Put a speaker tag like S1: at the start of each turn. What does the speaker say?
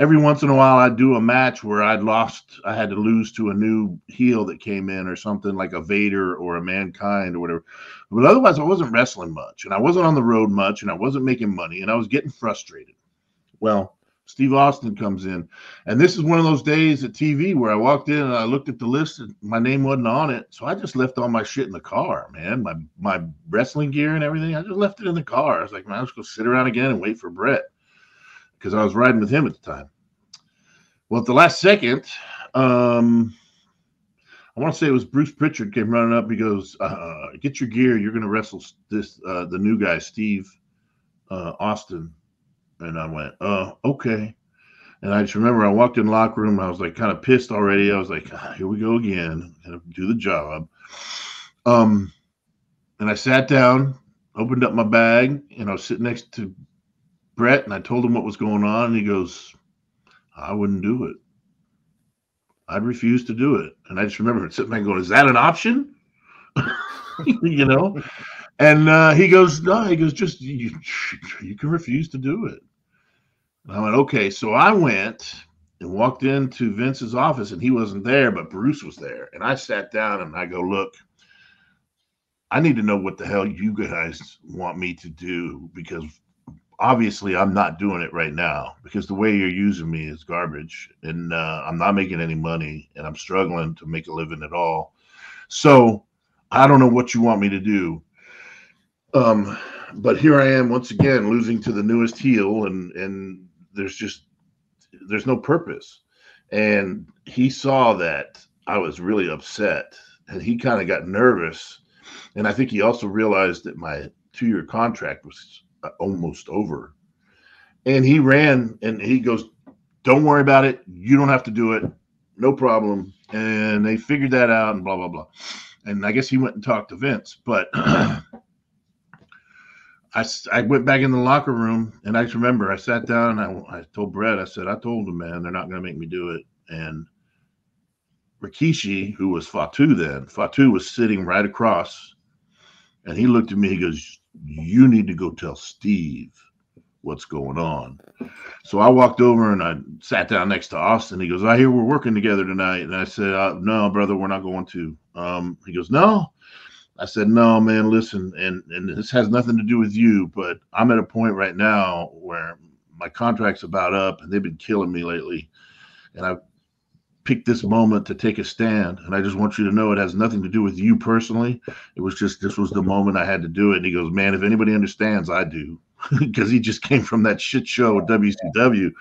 S1: every once in a while I'd do a match where I had to lose to a new heel that came in or something like a Vader or a Mankind or whatever. But otherwise, I wasn't wrestling much, and I wasn't on the road much, and I wasn't making money, and I was getting frustrated. Well, Steve Austin comes in, and this is one of those days at TV where I walked in and I looked at the list and my name wasn't on it, so I just left all my shit in the car, man. My wrestling gear and everything, I just left it in the car. I was like, man, I'll just go sit around again and wait for Brett because I was riding with him at the time. Well, at the last second, I want to say it was Bruce Pritchard came running up. He goes, "Get your gear. You're going to wrestle the new guy, Steve Austin." And I went, okay. And I just remember I walked in the locker room. I was like kind of pissed already. I was like, here we go again. Gonna do the job. And I sat down, opened up my bag, and I was sitting next to Brett, and I told him what was going on. And he goes, I wouldn't do it. I'd refuse to do it. And I just remember sitting there going, is that an option? You know? And he goes, no, he goes, just you can refuse to do it. And I went, okay. So I went and walked into Vince's office, and he wasn't there, but Bruce was there. And I sat down and I go, look, I need to know what the hell you guys want me to do, because obviously I'm not doing it right now, because the way you're using me is garbage, and I'm not making any money, and I'm struggling to make a living at all. So I don't know what you want me to do. But here I am once again losing to the newest heel, and there's no purpose. And he saw that I was really upset, and he kind of got nervous. And I think he also realized that my 2-year contract was almost over. And he ran and he goes, don't worry about it. You don't have to do it. No problem. And they figured that out and blah, blah, blah. And I guess he went and talked to Vince. But I went back in the locker room, and I just remember I sat down and I told Brett, I said, I told them, man, they're not going to make me do it. And Rikishi, who was Fatu then, Fatu was sitting right across, and he looked at me, he goes, you need to go tell Steve what's going on. So I walked over and I sat down next to Austin. He goes, I hear we're working together tonight. And I said, no, brother, we're not going to. He goes, no. I said, no, man, listen, and this has nothing to do with you, but I'm at a point right now where my contract's about up, and they've been killing me lately. And I picked this moment to take a stand, and I just want you to know it has nothing to do with you personally. It was just, this was the moment I had to do it. And he goes, man, if anybody understands, I do, because he just came from that shit show at WCW.